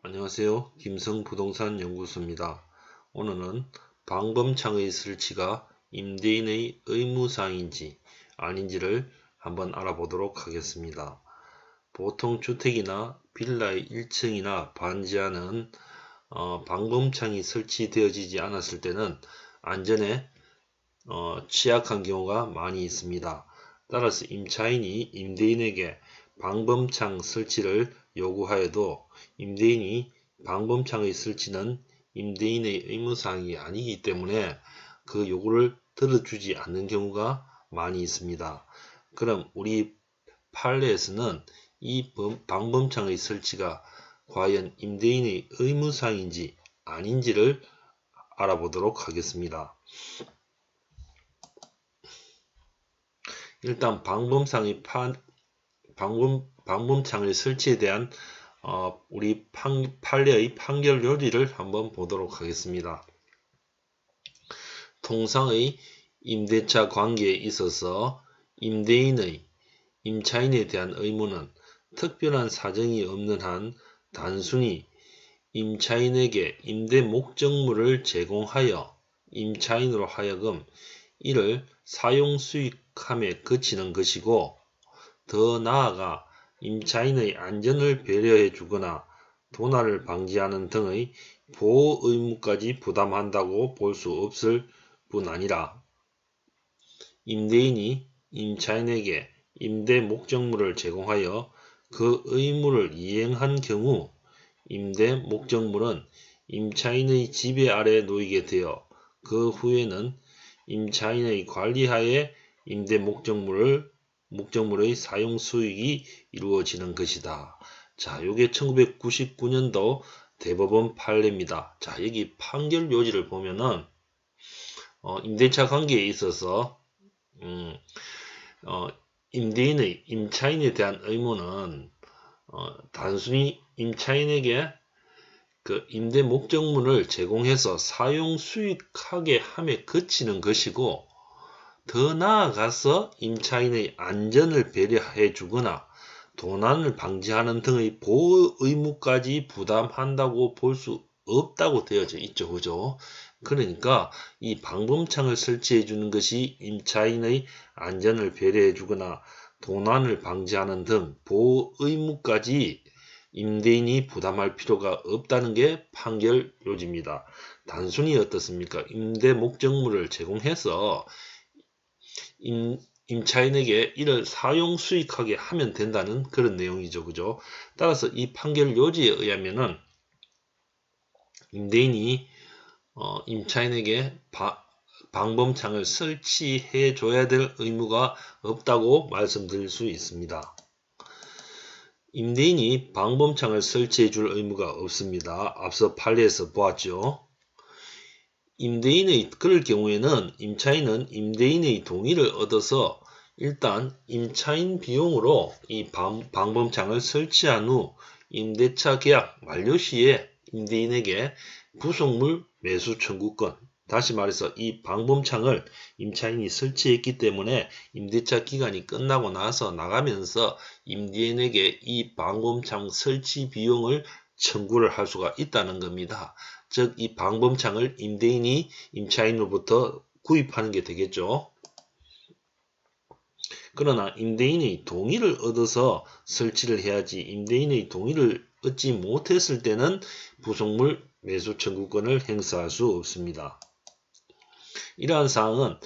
안녕하세요. 김성부동산 연구소입니다. 오늘은 방범창의 설치가 임대인의 의무사항인지 아닌지를 한번 알아보도록 하겠습니다. 보통 주택이나 빌라의 1층이나 반지하는 방범창이 설치되어지지 않았을 때는 안전에 취약한 경우가 많이 있습니다. 따라서 임차인이 임대인에게 방범창 설치를 요구하여도 임대인이 방범창의 설치는 임대인의 의무사항이 아니기 때문에 그 요구를 들어주지 않는 경우가 많이 있습니다. 그럼 우리 판례에서는 이 방범창의 설치가 과연 임대인의 의무사항인지 아닌지를 알아보도록 하겠습니다. 일단 방범창의 설치에 대한 우리 판례의 판결 요지를 한번 보도록 하겠습니다. 통상의 임대차 관계에 있어서 임대인의 임차인에 대한 의무는 특별한 사정이 없는 한 단순히 임차인에게 임대 목적물을 제공하여 임차인으로 하여금 이를 사용 수익함에 그치는 것이고, 더 나아가 임차인의 안전을 배려해 주거나 도난을 방지하는 등의 보호 의무까지 부담한다고 볼 수 없을 뿐 아니라, 임대인이 임차인에게 임대 목적물을 제공하여 그 의무를 이행한 경우 임대 목적물은 임차인의 지배 아래 놓이게 되어 그 후에는 임차인의 관리하에 임대 목적물의 사용 수익이 이루어지는 것이다. 자, 요게 1999년도 대법원 판례입니다. 자, 여기 판결 요지를 보면은 임대차 관계에 있어서 임대인의 임차인에 대한 의무는 단순히 임차인에게 그 임대 목적물을 제공해서 사용 수익하게 함에 그치는 것이고, 더 나아가서 임차인의 안전을 배려해 주거나 도난을 방지하는 등의 보호 의무까지 부담한다고 볼 수 없다고 되어져 있죠. 그죠? 그러니까 이 방범창을 설치해 주는 것이 임차인의 안전을 배려해 주거나 도난을 방지하는 등 보호 의무까지 임대인이 부담할 필요가 없다는 게 판결 요지입니다. 단순히 어떻습니까? 임대 목적물을 제공해서 임차인에게 이를 사용 수익하게 하면 된다는 그런 내용이죠. 그죠? 따라서 이 판결 요지에 의하면은 임대인이 임차인에게 방범창을 설치해 줘야 될 의무가 없다고 말씀드릴 수 있습니다. 임대인이 방범창을 설치해 줄 의무가 없습니다. 앞서 판례에서 보았죠. 그럴 경우에는 임차인은 임대인의 동의를 얻어서 일단 임차인 비용으로 이 방범창을 설치한 후 임대차 계약 만료 시에 임대인에게 부속물 매수 청구권, 다시 말해서 이 방범창을 임차인이 설치했기 때문에 임대차 기간이 끝나고 나서 나가면서 임대인에게 이 방범창 설치 비용을 청구를 할 수가 있다는 겁니다. 즉, 이 방범창을 임대인이 임차인으로부터 구입하는 게 되겠죠. 그러나 임대인의 동의를 얻어서 설치를 해야지, 임대인의 동의를 얻지 못했을 때는 부속물 매수 청구권을 행사할 수 없습니다. 이러한 사항은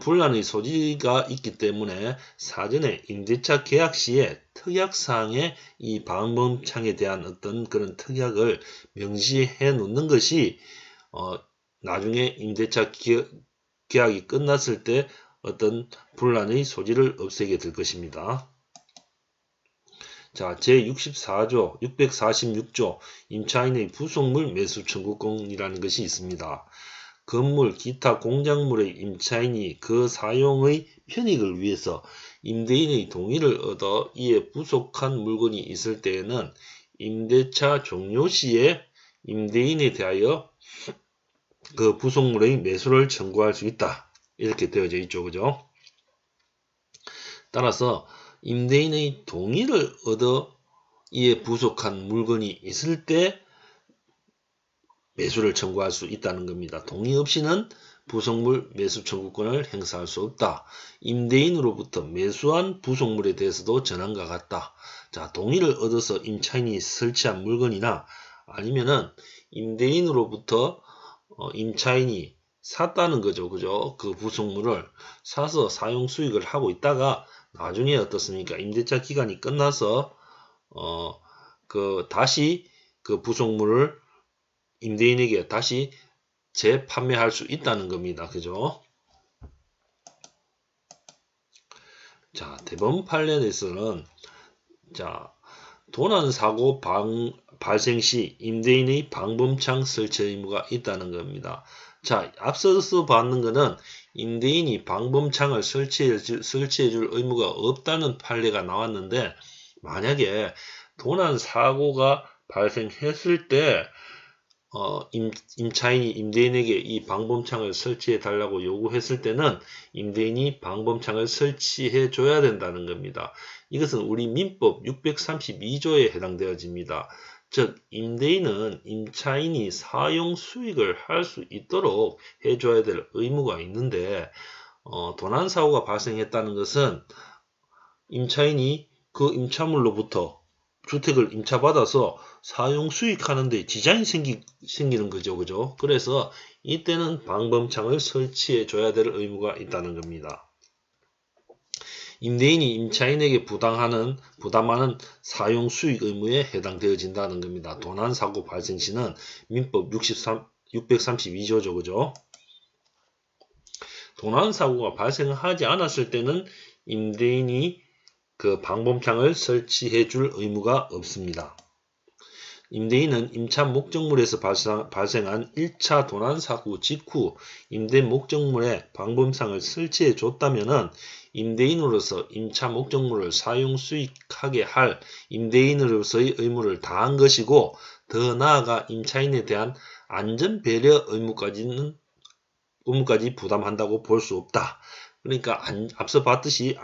분란의 소지가 있기 때문에 사전에 임대차 계약 시에 특약사항에 이 방범창에 대한 어떤 그런 특약을 명시해 놓는 것이 나중에 임대차 계약이 끝났을 때 어떤 분란의 소지를 없애게 될 것입니다. 자, 제64조, 646조 임차인의 부속물 매수 청구권이라는 것이 있습니다. 건물, 기타 공작물의 임차인이 그 사용의 편익을 위해서 임대인의 동의를 얻어 이에 부속한 물건이 있을 때에는 임대차 종료 시에 임대인에 대하여 그 부속물의 매수를 청구할 수 있다. 이렇게 되어져 있죠. 그죠? 따라서 임대인의 동의를 얻어 이에 부족한 물건이 있을 때 매수를 청구할 수 있다는 겁니다. 동의 없이는 부속물 매수 청구권을 행사할 수 없다. 임대인으로부터 매수한 부속물에 대해서도 전항과 같다. 자, 동의를 얻어서 임차인이 설치한 물건이나 아니면은 임대인으로부터 임차인이 샀다는 거죠. 그죠? 그 부속물을 사서 사용 수익을 하고 있다가 나중에 어떻습니까? 임대차 기간이 끝나서 다시 그 부속물을 임대인에게 다시 재판매할 수 있다는 겁니다. 그죠? 자, 대법원 판례에서는 자, 도난사고 발생 시 임대인의 방범창 설치 의무가 있다는 겁니다. 자, 앞서서 봤는 것은 임대인이 방범창을 설치해줄 의무가 없다는 판례가 나왔는데, 만약에 도난사고가 발생했을 때 임차인이 임대인에게 이 방범창을 설치해 달라고 요구했을 때는 임대인이 방범창을 설치해 줘야 된다는 겁니다. 이것은 우리 민법 632조에 해당되어집니다. 즉 임대인은 임차인이 사용 수익을 할 수 있도록 해줘야 될 의무가 있는데 도난사고가 발생했다는 것은 임차인이 그 임차물로부터 주택을 임차받아서 사용 수익하는 데 지장이 생기는 거죠. 그죠? 그래서 이때는 방범창을 설치해 줘야 될 의무가 있다는 겁니다. 임대인이 임차인에게 부담하는 사용 수익 의무에 해당되어진다는 겁니다. 도난사고 발생 시는 민법 632조죠. 그죠? 도난사고가 발생하지 않았을 때는 임대인이 그 방범창을 설치해 줄 의무가 없습니다. 임대인은 임차 목적물에서 발생한 1차 도난사고 직후 임대 목적물에 방범창을 설치해 줬다면 임대인으로서 임차 목적물을 사용 수익하게 할 임대인으로서의 의무를 다한 것이고, 더 나아가 임차인에 대한 안전배려 의무까지 부담한다고 볼 수 없다. 그러니까 앞서 봤듯이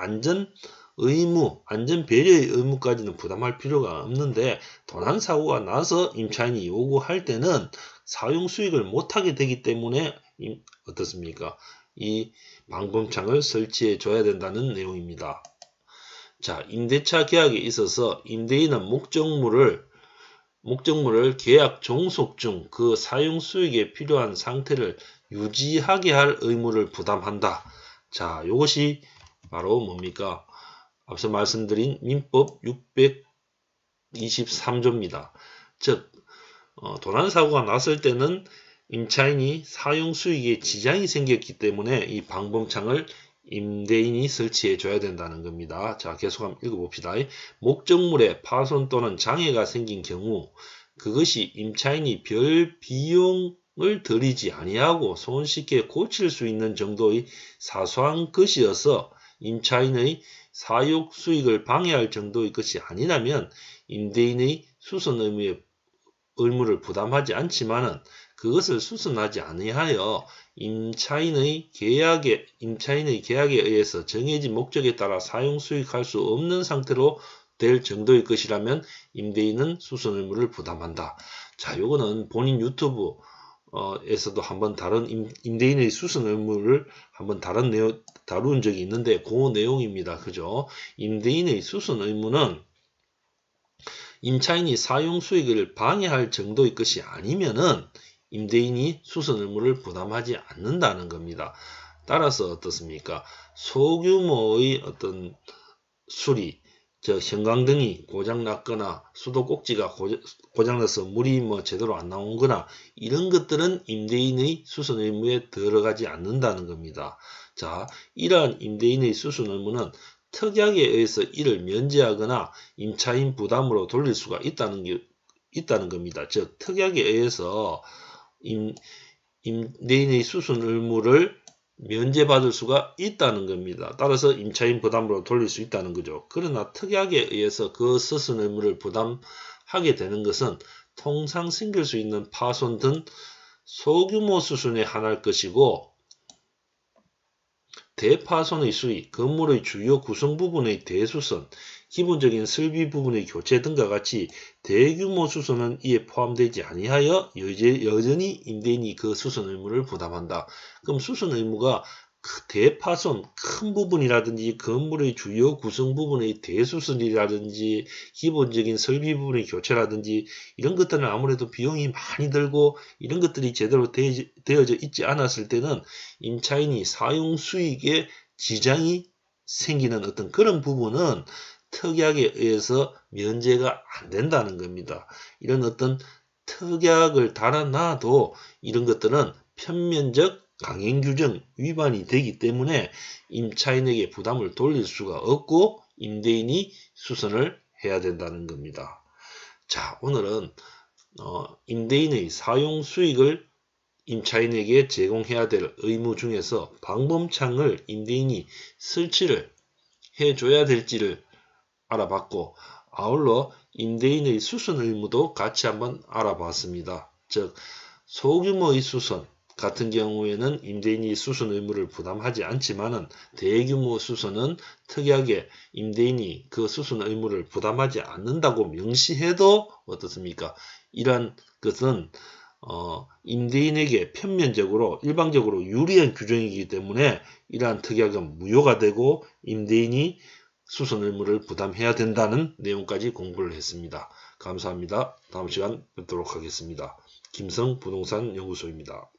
안전배려의 의무까지는 부담할 필요가 없는데, 도난사고가 나서 임차인이 요구할 때는 사용 수익을 못하게 되기 때문에 어떻습니까? 이 방범창을 설치해 줘야 된다는 내용입니다. 자, 임대차 계약에 있어서 임대인은 목적물을 계약 종속 중 그 사용 수익에 필요한 상태를 유지하게 할 의무를 부담한다. 자, 이것이 바로 뭡니까? 앞서 말씀드린 민법 623조입니다. 즉 도난사고가 났을 때는 임차인이 사용 수익에 지장이 생겼기 때문에 이 방범창을 임대인이 설치해 줘야 된다는 겁니다. 자, 계속 한번 읽어봅시다. 목적물에 파손 또는 장애가 생긴 경우 그것이 임차인이 별 비용을 들이지 아니하고 손쉽게 고칠 수 있는 정도의 사소한 것이어서 임차인의 사용 수익을 방해할 정도의 것이 아니라면 임대인의 수선 의무를 부담하지 않지만은 그것을 수선하지 아니하여 임차인의 계약에 의해서 정해진 목적에 따라 사용 수익할 수 없는 상태로 될 정도의 것이라면 임대인은 수선 의무를 부담한다. 자, 요거는 본인 유튜브 에서도 한번 다른 임대인의 수선 의무를 한번 다룬 적이 있는데 그 내용입니다. 그죠? 임대인의 수선 의무는 임차인이 사용 수익을 방해할 정도의 것이 아니면은 임대인이 수선 의무를 부담하지 않는다는 겁니다. 따라서 어떻습니까? 소규모의 어떤 수리, 형광등이 고장났거나 수도꼭지가 고장나서 물이 제대로 안 나오거나 이런 것들은 임대인의 수선 의무에 들어가지 않는다는 겁니다. 자, 이러한 임대인의 수선 의무는 특약에 의해서 이를 면제하거나 임차인 부담으로 돌릴 수가 있다는 겁니다. 즉, 특약에 의해서 임대인의 수선 의무를 면제받을 수가 있다는 겁니다. 따라서 임차인 부담으로 돌릴 수 있다는 거죠. 그러나 특약에 의해서 그 수선 의무를 부담하게 되는 것은 통상 생길 수 있는 파손 등 소규모 수순에 한할 것이고, 대파손의 수리, 건물의 주요 구성 부분의 대수선, 기본적인 설비 부분의 교체 등과 같이 대규모 수선은 이에 포함되지 아니하여 여전히 임대인이 그 수선 의무를 부담한다. 그럼 수선 의무가 대파손 큰 부분이라든지 건물의 주요 구성 부분의 대수선이라든지 기본적인 설비 부분의 교체라든지 이런 것들은 아무래도 비용이 많이 들고 이런 것들이 제대로 되어져 있지 않았을 때는 임차인이 사용 수익에 지장이 생기는 어떤 그런 부분은 특약에 의해서 면제가 안 된다는 겁니다. 이런 어떤 특약을 달아놔도 이런 것들은 편면적 강행규정 위반이 되기 때문에 임차인에게 부담을 돌릴 수가 없고 임대인이 수선을 해야 된다는 겁니다. 자, 오늘은 임대인의 사용 수익을 임차인에게 제공해야 될 의무 중에서 방범창을 임대인이 설치를 해줘야 될지를 알아봤고 아울러 임대인의 수선 의무도 같이 한번 알아봤습니다. 즉 소규모의 수선 같은 경우에는 임대인이 수선 의무를 부담하지 않지만은 대규모 수선은 특이하게 임대인이 그 수선 의무를 부담하지 않는다고 명시해도 어떻습니까? 이러한 것은 임대인에게 편면적으로 일방적으로 유리한 규정이기 때문에 이러한 특약은 무효가 되고 임대인이 수선 의무를 부담해야 된다는 내용까지 공부를 했습니다. 감사합니다. 다음 시간 뵙도록 하겠습니다. 김성부동산 연구소입니다.